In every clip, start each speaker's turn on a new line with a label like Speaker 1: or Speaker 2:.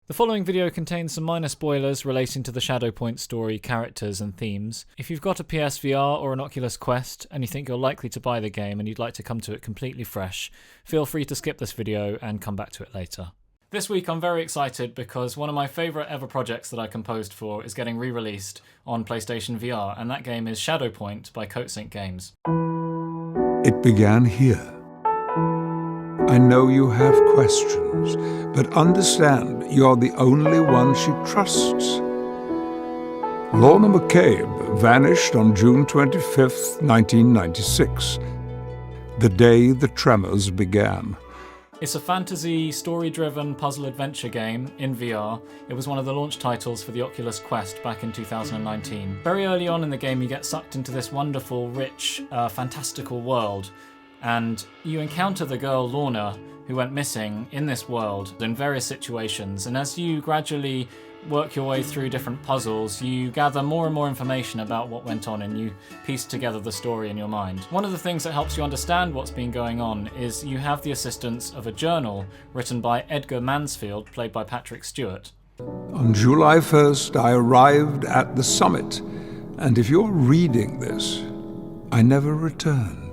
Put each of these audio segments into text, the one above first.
Speaker 1: The following video contains some minor spoilers relating to the Shadowpoint story, characters and themes. If you've got a PSVR or an Oculus Quest and you think you're likely to buy the game and you'd like to come to it completely fresh, feel free to skip this video and come back to it later. This week I'm very excited because one of my favourite ever projects that I composed for is getting re-released on PlayStation VR, and that game is Shadowpoint by Coatsink Games.
Speaker 2: It began here. I know you have questions, but understand you're the only one she trusts. Lorna McCabe vanished on June 25th, 1996, the day the tremors began.
Speaker 1: It's a fantasy, story-driven puzzle-adventure game in VR. It was one of the launch titles for the Oculus Quest back in 2019. Very early on in the game you get sucked into this wonderful, rich, fantastical world, and you encounter the girl Lorna, who went missing in this world in various situations, and as you gradually work your way through different puzzles, you gather more and more information about what went on and you piece together the story in your mind. One of the things that helps you understand what's been going on is you have the assistance of a journal written by Edgar Mansfield, played by Patrick Stewart.
Speaker 2: On July 1st, I arrived at the summit, and if you're reading this, I never returned.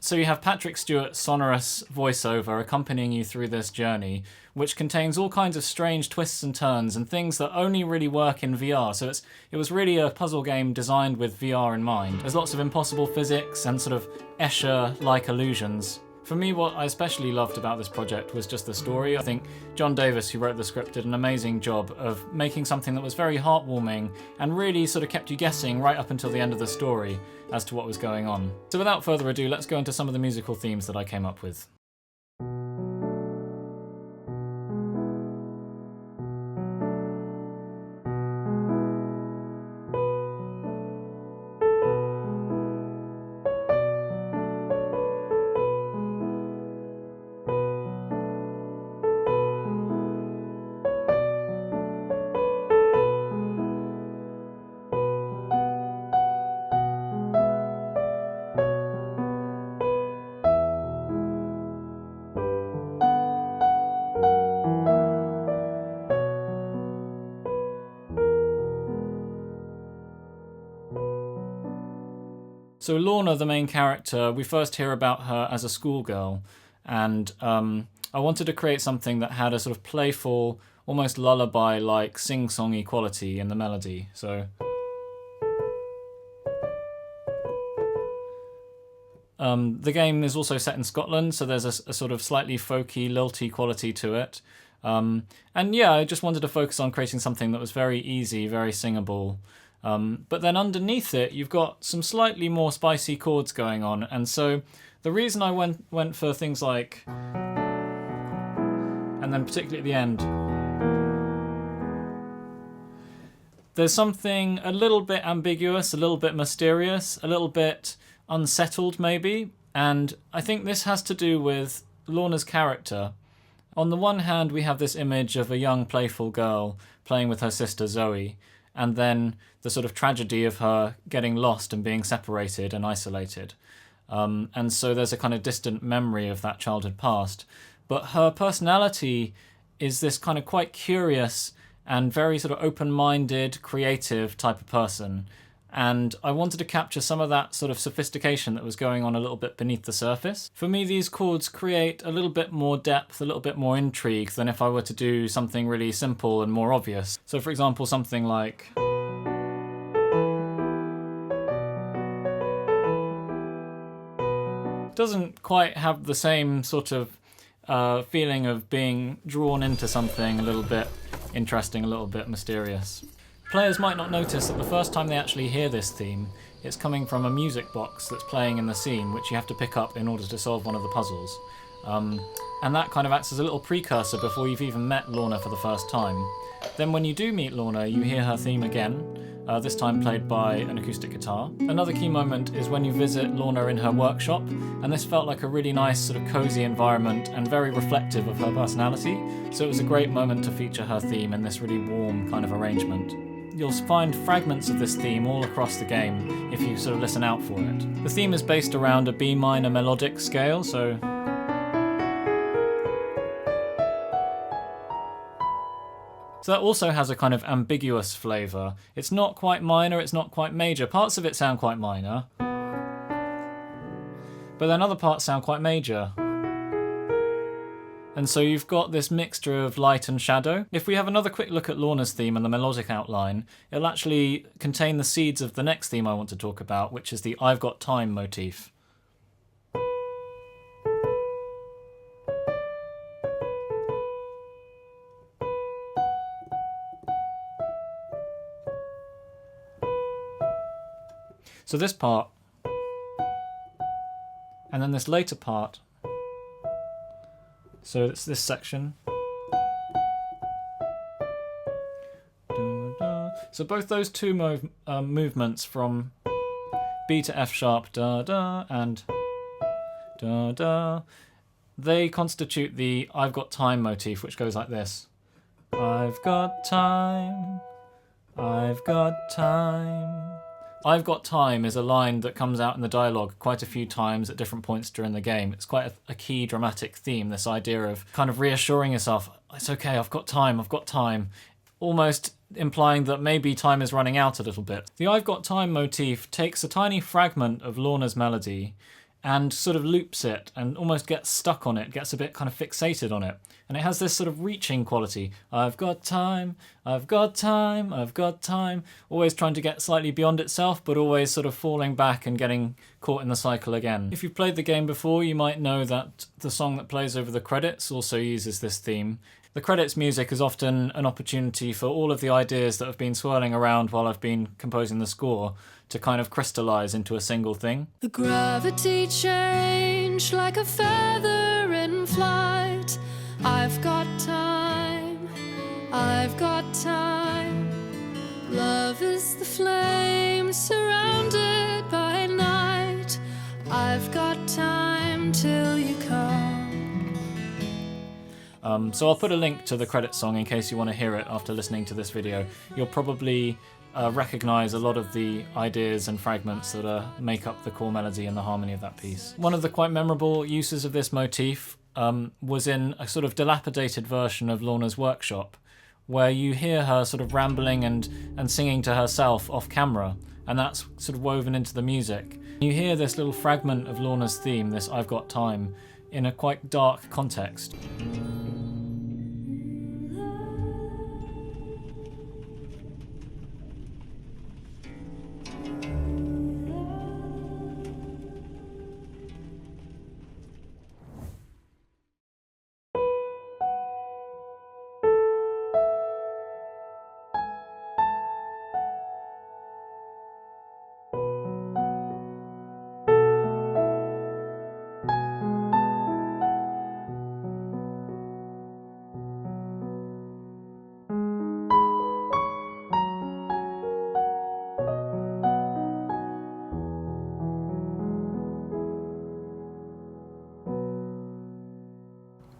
Speaker 1: So you have Patrick Stewart's sonorous voiceover accompanying you through this journey, which contains all kinds of strange twists and turns and things that only really work in VR. So it was really a puzzle game designed with VR in mind. There's lots of impossible physics and sort of Escher-like illusions. For me, what I especially loved about this project was just the story. I think John Davis, who wrote the script, did an amazing job of making something that was very heartwarming and really sort of kept you guessing right up until the end of the story as to what was going on. So without further ado, let's go into some of the musical themes that I came up with. So Lorna, the main character, we first hear about her as a schoolgirl, and I wanted to create something that had a sort of playful, almost lullaby-like sing-songy quality in the melody. So the game is also set in Scotland, so there's a sort of slightly folky, lilty quality to it. And yeah, I just wanted to focus on creating something that was very easy, very singable. But then underneath it, you've got some slightly more spicy chords going on, and so the reason I went for things like, and then particularly at the end, there's something a little bit ambiguous, a little bit mysterious, a little bit unsettled maybe, and I think this has to do with Lorna's character. On the one hand, we have this image of a young, playful girl playing with her sister Zoe, and then the sort of tragedy of her getting lost and being separated and isolated. And so there's a kind of distant memory of that childhood past. But her personality is this kind of quite curious and very sort of open-minded, creative type of person. And I wanted to capture some of that sort of sophistication that was going on a little bit beneath the surface. For me, these chords create a little bit more depth, a little bit more intrigue than if I were to do something really simple and more obvious. So for example, something like... doesn't quite have the same sort of feeling of being drawn into something a little bit interesting, a little bit mysterious. Players might not notice that the first time they actually hear this theme, it's coming from a music box that's playing in the scene, which you have to pick up in order to solve one of the puzzles. And that kind of acts as a little precursor before you've even met Lorna for the first time. Then when you do meet Lorna, you hear her theme again, this time played by an acoustic guitar. Another key moment is when you visit Lorna in her workshop, and this felt like a really nice sort of cozy environment and very reflective of her personality, so it was a great moment to feature her theme in this really warm kind of arrangement. You'll find fragments of this theme all across the game if you sort of listen out for it. The theme is based around a B minor melodic scale, so So that also has a kind of ambiguous flavour. It's not quite minor, it's not quite major. Parts of it sound quite minor, but then other parts sound quite major. And so you've got this mixture of light and shadow. If we have another quick look at Lorna's theme and the melodic outline, it'll actually contain the seeds of the next theme I want to talk about, which is the I've Got Time motif. So this part, and then this later part. So it's this section. So both those two movements from B to F sharp, da da, and da da, they constitute the I've Got Time motif, which goes like this. I've got time, I've got time. I've got time is a line that comes out in the dialogue quite a few times at different points during the game. It's quite a key dramatic theme, this idea of kind of reassuring yourself, it's okay, I've got time, almost implying that maybe time is running out a little bit. The I've Got Time motif takes a tiny fragment of Lorna's melody and sort of loops it and almost gets stuck on it, gets a bit kind of fixated on it. And it has this sort of reaching quality. I've got time, I've got time, I've got time. Always trying to get slightly beyond itself, but always sort of falling back and getting caught in the cycle again. If you've played the game before, you might know that the song that plays over the credits also uses this theme. The credits music is often an opportunity for all of the ideas that have been swirling around while I've been composing the score to kind of crystallize into a single thing.
Speaker 3: The gravity changed like a feather in flight. I've got time, I've got time. Love is the flame surrounded by night. I've got time till you come.
Speaker 1: So I'll put a link to the credits song in case you want to hear it after listening to this video. You'll probably recognise a lot of the ideas and fragments that make up the core melody and the harmony of that piece. One of the quite memorable uses of this motif was in a sort of dilapidated version of Lorna's Workshop, where you hear her sort of rambling and singing to herself off camera, and that's sort of woven into the music. You hear this little fragment of Lorna's theme, this I've Got Time, in a quite dark context.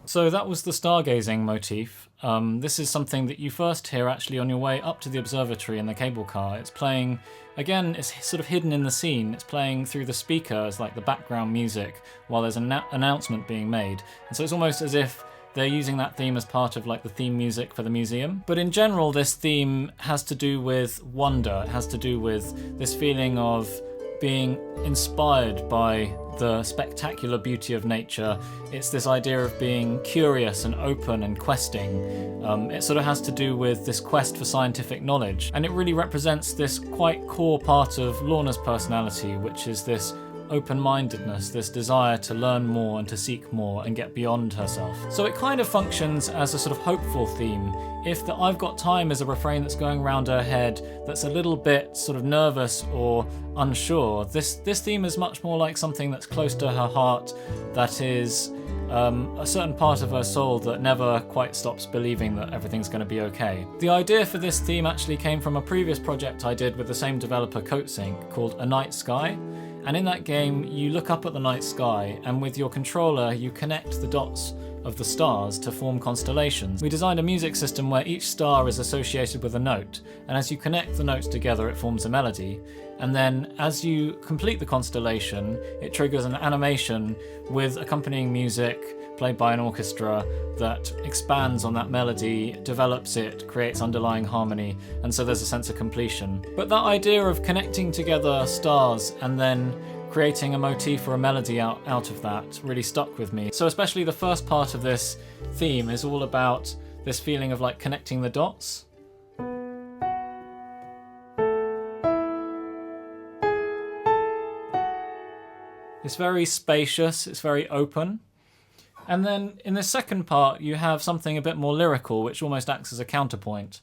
Speaker 1: So that was the Stargazing motif. This is something that you first hear actually on your way up to the observatory in the cable car. It's playing, again, it's sort of hidden in the scene. It's playing through the speakers like the background music while there's an announcement being made. And so it's almost as if they're using that theme as part of like the theme music for the museum. But in general, this theme has to do with wonder. It has to do with this feeling of being inspired by the spectacular beauty of nature. It's this idea of being curious and open and questing. It sort of has to do with this quest for scientific knowledge, and it really represents this quite core part of Lorna's personality, which is this open-mindedness, this desire to learn more and to seek more and get beyond herself. So it kind of functions as a sort of hopeful theme. If the I've Got Time is a refrain that's going around her head that's a little bit sort of nervous or unsure, this theme is much more like something that's close to her heart, that is a certain part of her soul that never quite stops believing that everything's going to be okay. The idea for this theme actually came from a previous project I did with the same developer, Coatsink, called A Night Sky. And in that game, you look up at the night sky, and with your controller, you connect the dots of the stars to form constellations. We designed a music system where each star is associated with a note, and as you connect the notes together, it forms a melody. And then as you complete the constellation, it triggers an animation with accompanying music played by an orchestra that expands on that melody, develops it, creates underlying harmony, and so there's a sense of completion. But that idea of connecting together stars and then creating a motif or a melody out of that really stuck with me. So especially the first part of this theme is all about this feeling of like connecting the dots. It's very spacious, it's very open. And then in the second part you have something a bit more lyrical, which almost acts as a counterpoint.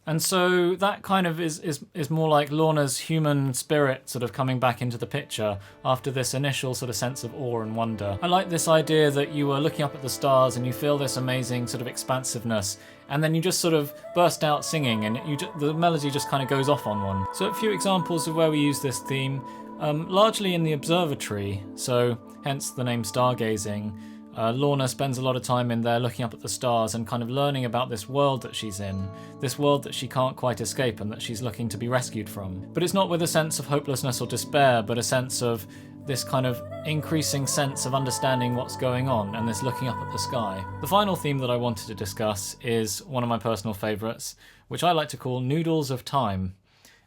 Speaker 1: And so that kind of is more like Lorna's human spirit sort of coming back into the picture after this initial sort of sense of awe and wonder. I like this idea that you are looking up at the stars and you feel this amazing sort of expansiveness, and then you just sort of burst out singing and the melody just kind of goes off on one. So a few examples of where we use this theme, largely in the observatory, so hence the name Stargazing. Lorna spends a lot of time in there looking up at the stars and kind of learning about this world that she's in, this world that she can't quite escape and that she's looking to be rescued from. But it's not with a sense of hopelessness or despair, but a sense of this kind of increasing sense of understanding what's going on and this looking up at the sky. The final theme that I wanted to discuss is one of my personal favourites, which I like to call Noodles of Time.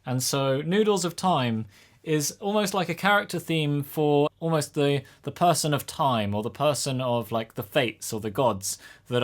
Speaker 1: And so Noodles of Time is almost like a character theme for almost the person of time, or the person of like the fates or the gods that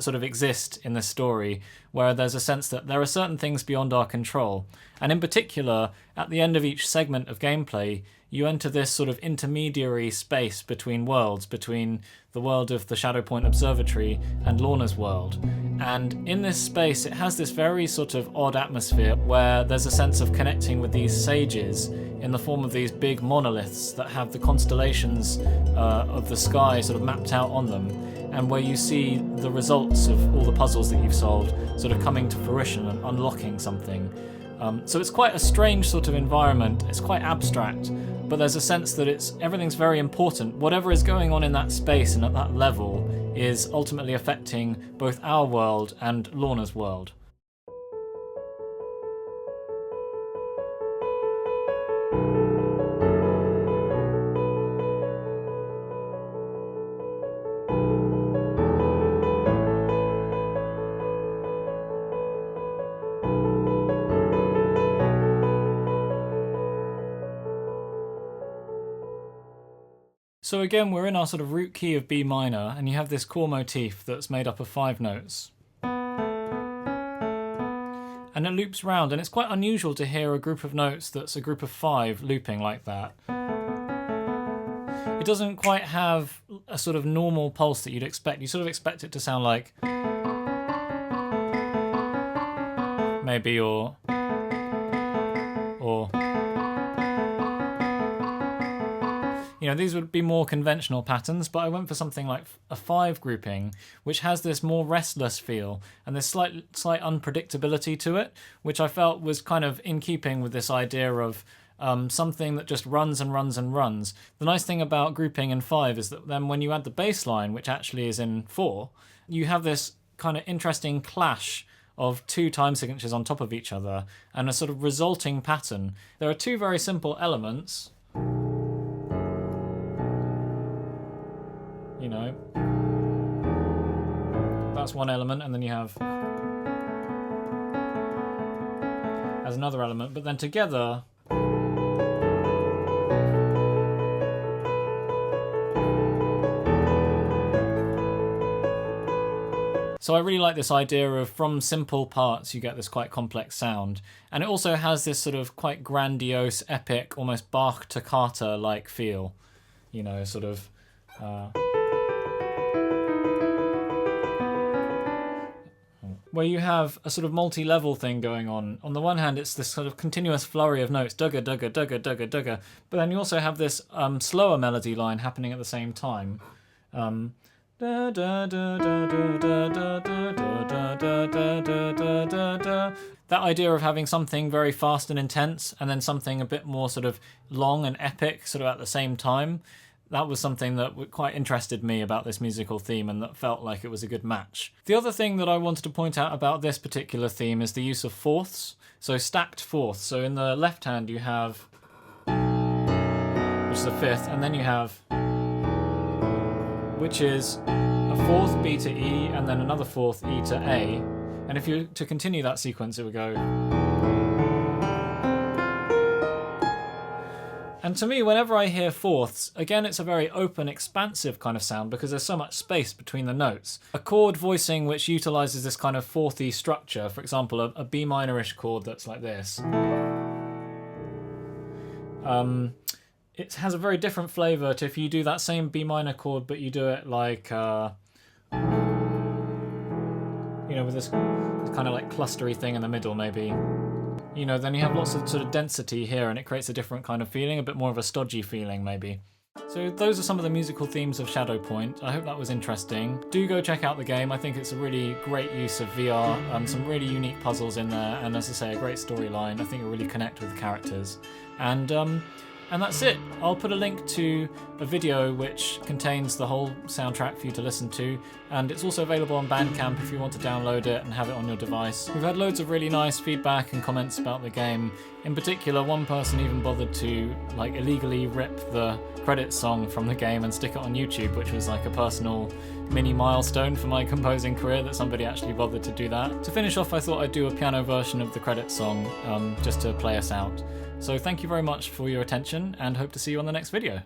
Speaker 1: sort of exist in this story, where there's a sense that there are certain things beyond our control. And in particular, at the end of each segment of gameplay, you enter this sort of intermediary space between worlds, between the world of the Shadowpoint Observatory and Lorna's world. And in this space, it has this very sort of odd atmosphere where there's a sense of connecting with these sages in the form of these big monoliths that have the constellations of the sky sort of mapped out on them, and where you see the results of all the puzzles that you've solved sort of coming to fruition and unlocking something. So it's quite a strange sort of environment. It's quite abstract, but there's a sense that everything's very important. Whatever is going on in that space and at that level is ultimately affecting both our world and Lorna's world. So again, we're in our sort of root key of B minor, and you have this core motif that's made up of 5 notes. And it loops round, and it's quite unusual to hear a group of notes that's a group of 5 looping like that. It doesn't quite have a sort of normal pulse that you'd expect. You sort of expect it to sound like maybe or you know, these would be more conventional patterns, but I went for something like a 5 grouping, which has this more restless feel and this slight unpredictability to it, which I felt was kind of in keeping with this idea of something that just runs and runs and runs. The nice thing about grouping in 5 is that then when you add the bass line, which actually is in 4, you have this kind of interesting clash of 2 time signatures on top of each other and a sort of resulting pattern. There are 2 very simple elements. You know, that's one element, and then you have as another element, but then together so I really like this idea of from simple parts you get this quite complex sound, and it also has this sort of quite grandiose, epic, almost Bach toccata like feel, you know, sort of where you have a sort of multi-level thing going on. On the one hand, it's this sort of continuous flurry of notes, dugga, dugga, dugga, dugga, dugga, but then you also have this slower melody line happening at the same time. That idea of having something very fast and intense, and then something a bit more sort of long and epic sort of at the same time, that was something that quite interested me about this musical theme and that felt like it was a good match. The other thing that I wanted to point out about this particular theme is the use of fourths, so stacked fourths. So in the left hand you have, which is a fifth, and then you have, which is a fourth B to E and then another fourth E to A. And if you to continue that sequence, it would go. And to me, whenever I hear fourths, again, it's a very open, expansive kind of sound because there's so much space between the notes. A chord voicing which utilizes this kind of fourthy structure, for example, a B minorish chord that's like this. It has a very different flavor to if you do that same B minor chord, but you do it like, with this kind of like clustery thing in the middle, maybe. Then you have lots of sort of density here and it creates a different kind of feeling, a bit more of a stodgy feeling maybe. So those are some of the musical themes of Shadow Point. I hope that was interesting. Do go check out the game. I think it's a really great use of VR, some really unique puzzles in there, and as I say, a great storyline. I think you'll really connect with the characters. And that's it. I'll put a link to a video which contains the whole soundtrack for you to listen to, and it's also available on Bandcamp if you want to download it and have it on your device. We've had loads of really nice feedback and comments about the game. In particular, one person even bothered to illegally rip the credits song from the game and stick it on YouTube, which was like a personal mini milestone for my composing career that somebody actually bothered to do that. To finish off, I thought I'd do a piano version of the credits song just to play us out. So thank you very much for your attention and hope to see you on the next video.